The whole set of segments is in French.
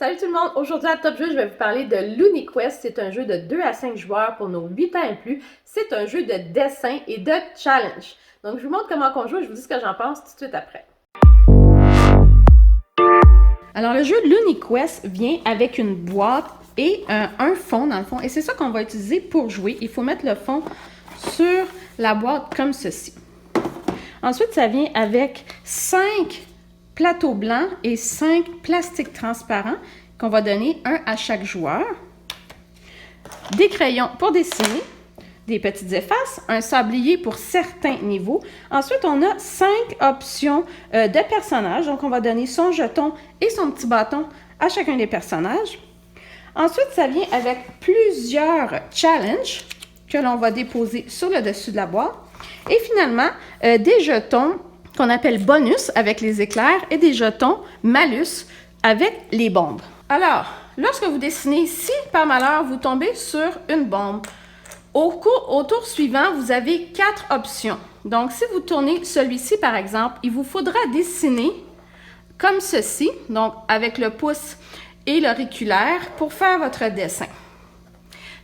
Salut tout le monde! Aujourd'hui à Top Jeu, je vais vous parler de LuniQuest. C'est un jeu de 2 à 5 joueurs pour nos 8 ans et plus. C'est un jeu de dessin et de challenge. Donc je vous montre comment on joue et je vous dis ce que j'en pense tout de suite après. Alors le jeu LuniQuest vient avec une boîte et un fond dans le fond. Et c'est ça qu'on va utiliser pour jouer. Il faut mettre le fond sur la boîte comme ceci. Ensuite, ça vient avec 5 plateaux blancs et 5 plastiques transparents qu'on va donner un à chaque joueur. Des crayons pour dessiner, des petites effaces, un sablier pour certains niveaux. Ensuite, on a 5 options de personnages. Donc, on va donner son jeton et son petit bâton à chacun des personnages. Ensuite, ça vient avec plusieurs challenges que l'on va déposer sur le dessus de la boîte. Et finalement, des jetons qu'on appelle bonus avec les éclairs et des jetons malus avec les bombes. Alors, lorsque vous dessinez, si par malheur vous tombez sur une bombe, au tour suivant, vous avez 4 options. Donc, si vous tournez celui-ci par exemple, il vous faudra dessiner comme ceci, donc avec le pouce et l'auriculaire pour faire votre dessin.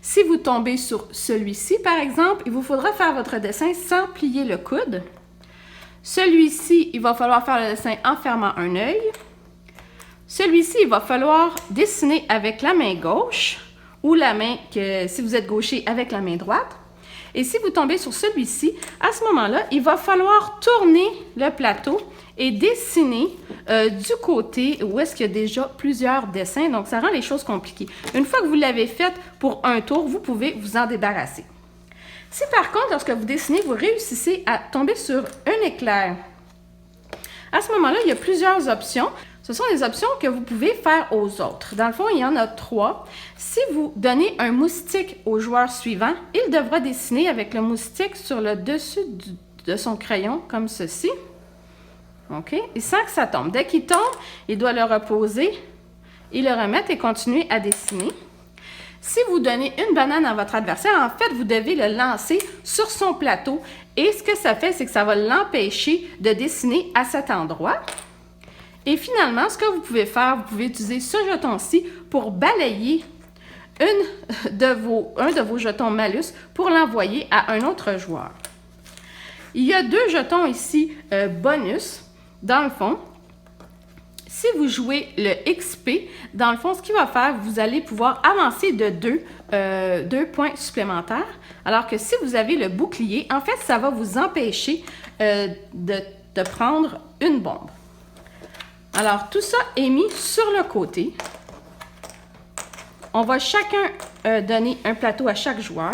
Si vous tombez sur celui-ci par exemple, il vous faudra faire votre dessin sans plier le coude. Celui-ci, il va falloir faire le dessin en fermant un œil. Celui-ci, il va falloir dessiner avec la main gauche ou la main, si vous êtes gaucher, avec la main droite. Et si vous tombez sur celui-ci, à ce moment-là, il va falloir tourner le plateau et dessiner du côté où est-ce qu'il y a déjà plusieurs dessins. Donc, ça rend les choses compliquées. Une fois que vous l'avez fait pour un tour, vous pouvez vous en débarrasser. Si par contre, lorsque vous dessinez, vous réussissez à tomber sur un éclair, à ce moment-là, il y a plusieurs options. Ce sont des options que vous pouvez faire aux autres. Dans le fond, il y en a 3. Si vous donnez un moustique au joueur suivant, il devra dessiner avec le moustique sur le dessus de son crayon, comme ceci. OK? Et sans que ça tombe. Dès qu'il tombe, il doit le reposer et le remettre et continuer à dessiner. Si vous donnez une banane à votre adversaire, en fait, vous devez le lancer sur son plateau. Et ce que ça fait, c'est que ça va l'empêcher de dessiner à cet endroit. Et finalement, ce que vous pouvez faire, vous pouvez utiliser ce jeton-ci pour balayer un de vos jetons malus pour l'envoyer à un autre joueur. Il y a 2 jetons ici bonus, dans le fond. Si vous jouez le XP, dans le fond, ce qu'il va faire, vous allez pouvoir avancer de 2 points supplémentaires. Alors que si vous avez le bouclier, en fait, ça va vous empêcher de prendre une bombe. Alors, tout ça est mis sur le côté. On va chacun donner un plateau à chaque joueur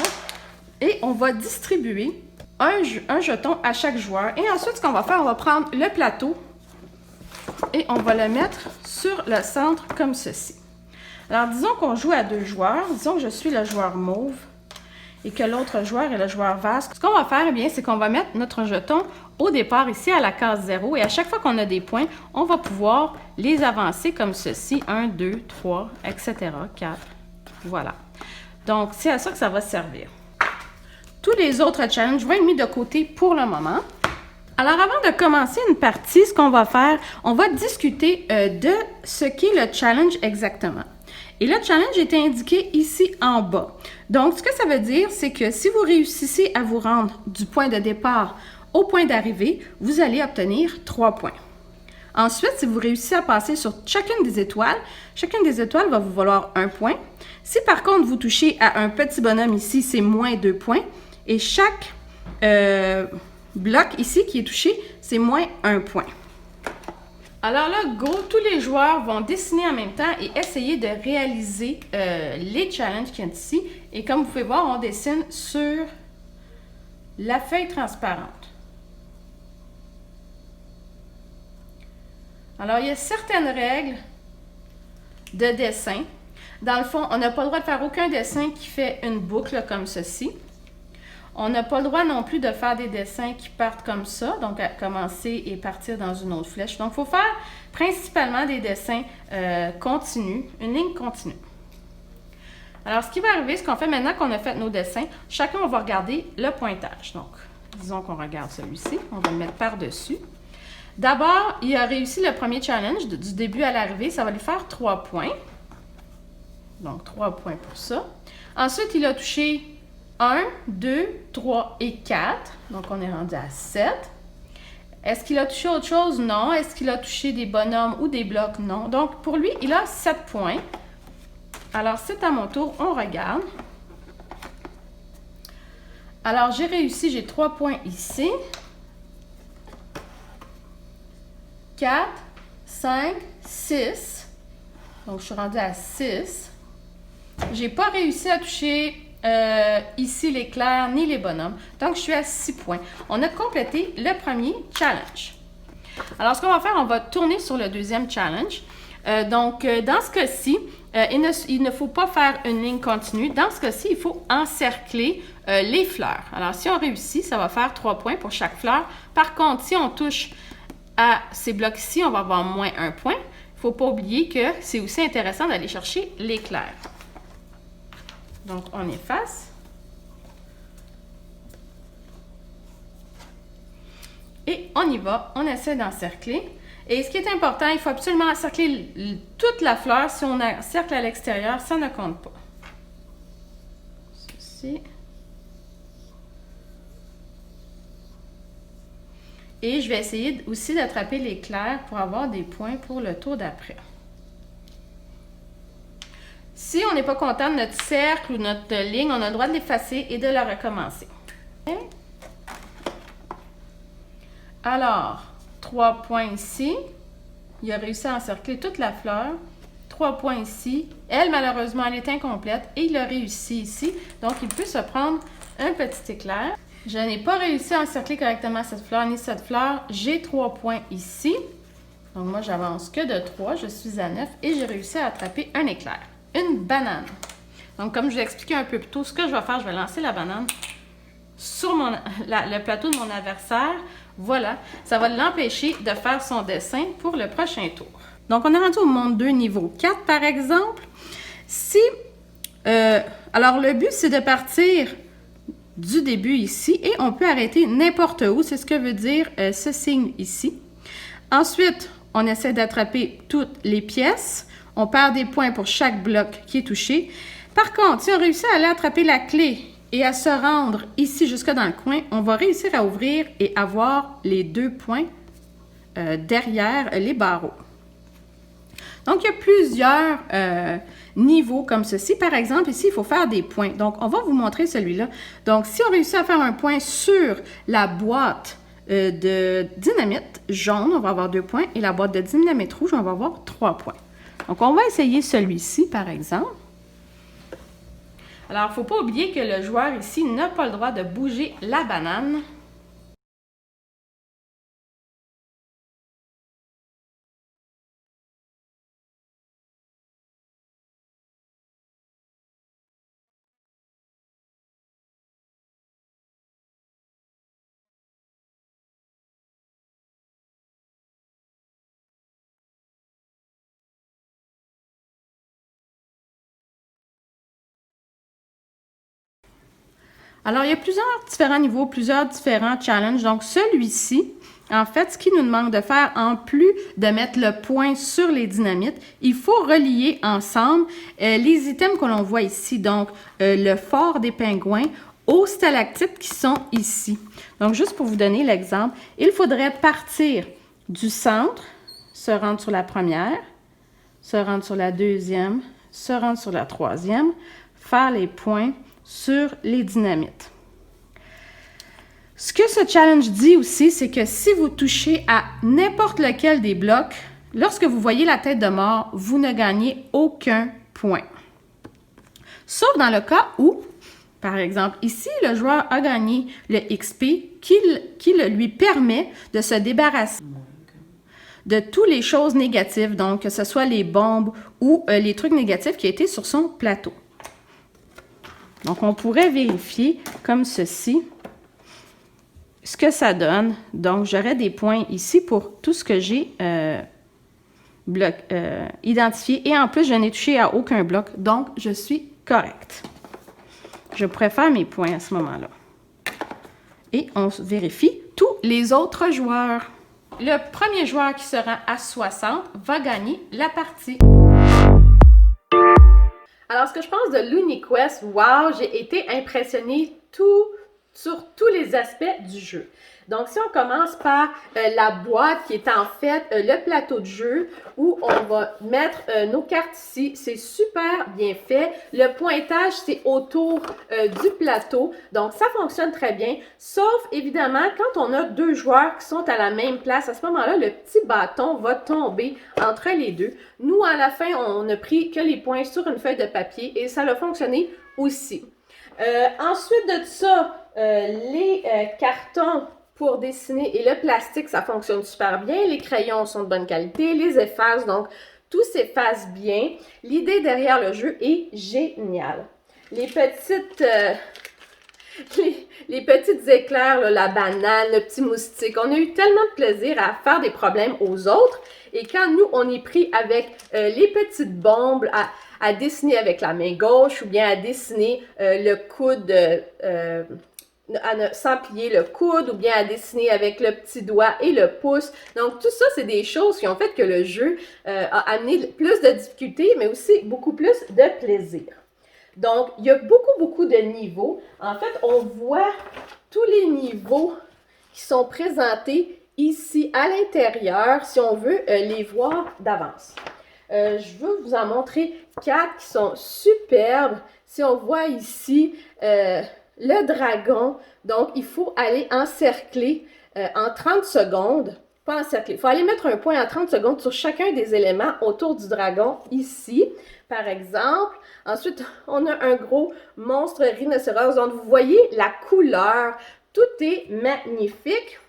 et on va distribuer un jeton à chaque joueur. Et ensuite, ce qu'on va faire, on va prendre le plateau et on va le mettre sur le centre comme ceci. Alors, disons qu'on joue à 2 joueurs. Disons que je suis le joueur mauve et que l'autre joueur est le joueur vert. Ce qu'on va faire, eh bien, c'est qu'on va mettre notre jeton au départ ici à la case 0. Et à chaque fois qu'on a des points, on va pouvoir les avancer comme ceci. 1, 2, 3, etc. 4. Voilà. Donc, c'est à ça que ça va servir. Tous les autres challenges vont être mis de côté pour le moment. Alors, avant de commencer une partie, ce qu'on va faire, on va discuter de ce qu'est le challenge exactement. Et le challenge est indiqué ici en bas. Donc, ce que ça veut dire, c'est que si vous réussissez à vous rendre du point de départ au point d'arrivée, vous allez obtenir 3 points. Ensuite, si vous réussissez à passer sur chacune des étoiles va vous valoir 1 point. Si par contre, vous touchez à un petit bonhomme ici, c'est moins 2 points. Et chaque bloc ici qui est touché, c'est moins 1 point. Alors là, go, tous les joueurs vont dessiner en même temps et essayer de réaliser les challenges qui sont ici. Et comme vous pouvez voir, on dessine sur la feuille transparente. Alors, il y a certaines règles de dessin. Dans le fond, on n'a pas le droit de faire aucun dessin qui fait une boucle comme ceci. On n'a pas le droit non plus de faire des dessins qui partent comme ça, donc à commencer et partir dans une autre flèche. Donc, il faut faire principalement des dessins continus, une ligne continue. Alors, ce qui va arriver, c'est qu'on fait maintenant qu'on a fait nos dessins, chacun, on va regarder le pointage. Donc, disons qu'on regarde celui-ci, on va le mettre par-dessus. D'abord, il a réussi le premier challenge du début à l'arrivée, ça va lui faire 3 points. Donc, 3 points pour ça. Ensuite, il a touché 1, 2, 3 et 4. Donc, on est rendu à 7. Est-ce qu'il a touché autre chose? Non. Est-ce qu'il a touché des bonhommes ou des blocs? Non. Donc, pour lui, il a 7 points. Alors, c'est à mon tour. On regarde. Alors, j'ai réussi. J'ai 3 points ici. 4, 5, 6. Donc, je suis rendue à 6. Je n'ai pas réussi à toucher ici l'éclair ni les bonhommes. Donc, je suis à 6 points. On a complété le premier challenge. Alors, ce qu'on va faire, on va tourner sur le deuxième challenge. Dans ce cas-ci, il ne faut pas faire une ligne continue. Dans ce cas-ci, il faut encercler les fleurs. Alors, si on réussit, ça va faire 3 points pour chaque fleur. Par contre, si on touche à ces blocs-ci, on va avoir moins 1 point. Il ne faut pas oublier que c'est aussi intéressant d'aller chercher l'éclair. Donc, on efface. Et on y va. On essaie d'encercler. Et ce qui est important, il faut absolument encercler toute la fleur. Si on encercle à l'extérieur, ça ne compte pas. Ceci. Et je vais essayer aussi d'attraper l'éclair pour avoir des points pour le tour d'après. Si on n'est pas content de notre cercle ou notre ligne, on a le droit de l'effacer et de la recommencer. Okay. Alors, 3 points ici. Il a réussi à encercler toute la fleur. 3 points ici. Elle, malheureusement, elle est incomplète et il a réussi ici. Donc, il peut se prendre un petit éclair. Je n'ai pas réussi à encercler correctement cette fleur ni cette fleur. J'ai 3 points ici. Donc, moi, j'avance que de 3. Je suis à 9 et j'ai réussi à attraper un éclair. Une banane. Donc, comme je l'ai expliqué un peu plus tôt, ce que je vais faire, je vais lancer la banane sur le plateau de mon adversaire. Voilà, ça va l'empêcher de faire son dessin pour le prochain tour. Donc, on est rendu au monde 2, niveau 4, par exemple. Alors, le but, c'est de partir du début ici et on peut arrêter n'importe où. C'est ce que veut dire ce signe ici. Ensuite, on essaie d'attraper toutes les pièces. On perd des points pour chaque bloc qui est touché. Par contre, si on réussit à aller attraper la clé et à se rendre ici jusque dans le coin, on va réussir à ouvrir et avoir les 2 points derrière les barreaux. Donc, il y a plusieurs niveaux comme ceci. Par exemple, ici, il faut faire des points. Donc, on va vous montrer celui-là. Donc, si on réussit à faire un point sur la boîte de dynamite jaune, on va avoir 2 points. Et la boîte de dynamite rouge, on va avoir 3 points. Donc, on va essayer celui-ci, par exemple. Alors, il ne faut pas oublier que le joueur ici n'a pas le droit de bouger la banane. Alors, il y a plusieurs différents niveaux, plusieurs différents challenges. Donc, celui-ci, en fait, ce qu'il nous demande de faire, en plus de mettre le point sur les dynamites, il faut relier ensemble les items que l'on voit ici. Donc, le fort des pingouins aux stalactites qui sont ici. Donc, juste pour vous donner l'exemple, il faudrait partir du centre, se rendre sur la première, se rendre sur la deuxième, se rendre sur la troisième, faire les points sur les dynamites. Ce que ce challenge dit aussi, c'est que si vous touchez à n'importe lequel des blocs, lorsque vous voyez la tête de mort, vous ne gagnez aucun point. Sauf dans le cas où, par exemple, ici, le joueur a gagné le XP qui lui permet de se débarrasser de toutes les choses négatives, donc que ce soit les bombes ou les trucs négatifs qui étaient sur son plateau. Donc, on pourrait vérifier comme ceci ce que ça donne. Donc, j'aurais des points ici pour tout ce que j'ai identifié. Et en plus, je n'ai touché à aucun bloc. Donc, je suis correcte. Je pourrais faire mes points à ce moment-là. Et on vérifie tous les autres joueurs. Le premier joueur qui se rend à 60 va gagner la partie. Alors, ce que je pense de l'UniQuest, wow, j'ai été impressionnée sur tous les aspects du jeu. Donc, si on commence par la boîte qui est en fait le plateau de jeu où on va mettre nos cartes ici, c'est super bien fait. Le pointage, c'est autour du plateau, donc ça fonctionne très bien. Sauf, évidemment, quand on a deux joueurs qui sont à la même place, à ce moment-là, le petit bâton va tomber entre les deux. Nous, à la fin, on n'a pris que les points sur une feuille de papier et ça a fonctionné aussi. Ensuite de ça, les cartons pour dessiner et le plastique, ça fonctionne super bien. Les crayons sont de bonne qualité, les effaces, donc tout s'efface bien. L'idée derrière le jeu est géniale. Les petites éclairs, là, la banane, le petit moustique, on a eu tellement de plaisir à faire des problèmes aux autres. Et quand nous, on est pris avec les petites bombes à dessiner avec la main gauche ou bien à dessiner le coude sans plier le coude ou bien à dessiner avec le petit doigt et le pouce. Donc, tout ça, c'est des choses qui ont fait que le jeu a amené plus de difficultés, mais aussi beaucoup plus de plaisir. Donc, il y a beaucoup de niveaux. En fait, on voit tous les niveaux qui sont présentés ici à l'intérieur, si on veut les voir d'avance. Je veux vous en montrer 4 qui sont superbes. Si on voit ici le dragon, donc il faut aller encercler en 30 secondes. Pas encercler, il faut aller mettre un point en 30 secondes sur chacun des éléments autour du dragon ici, par exemple. Ensuite, on a un gros monstre rhinocéros. Donc, vous voyez la couleur, tout est magnifique.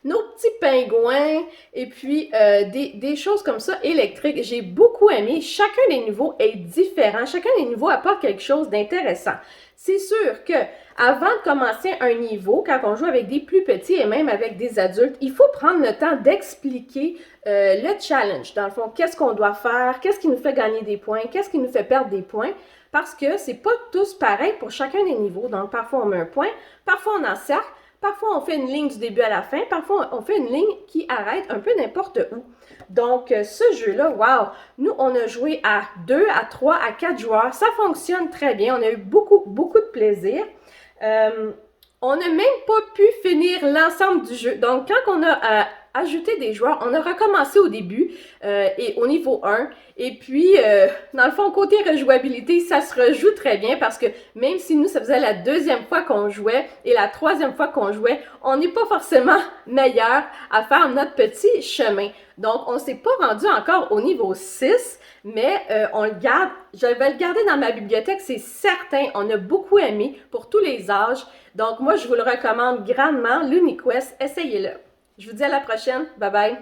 Nos petits pingouins et puis des choses comme ça électriques. J'ai beaucoup aimé. Chacun des niveaux est différent. Chacun des niveaux apporte quelque chose d'intéressant. C'est sûr que avant de commencer un niveau, quand on joue avec des plus petits et même avec des adultes, il faut prendre le temps d'expliquer le challenge. Dans le fond, qu'est-ce qu'on doit faire, qu'est-ce qui nous fait gagner des points, qu'est-ce qui nous fait perdre des points, parce que c'est pas tous pareil pour chacun des niveaux. Donc, parfois on met un point, parfois on encercle, parfois on fait une ligne du début à la fin, parfois on fait une ligne qui arrête un peu n'importe où. Donc, ce jeu-là, wow! Nous, on a joué à 2, à 3, à 4 joueurs. Ça fonctionne très bien. On a eu beaucoup de plaisir. On n'a même pas pu finir l'ensemble du jeu. Donc, quand on a ajouté des joueurs, on a recommencé au début et au niveau 1. Et puis, dans le fond, côté rejouabilité, ça se rejoue très bien parce que même si nous, ça faisait la deuxième fois qu'on jouait et la troisième fois qu'on jouait, on n'est pas forcément meilleur à faire notre petit chemin. Donc, on ne s'est pas rendu encore au niveau 6, mais on le garde. Je vais le garder dans ma bibliothèque, c'est certain. On a beaucoup aimé pour tous les âges. Donc, moi, je vous le recommande grandement, l'UniQuest. Essayez-le. Je vous dis à la prochaine. Bye bye!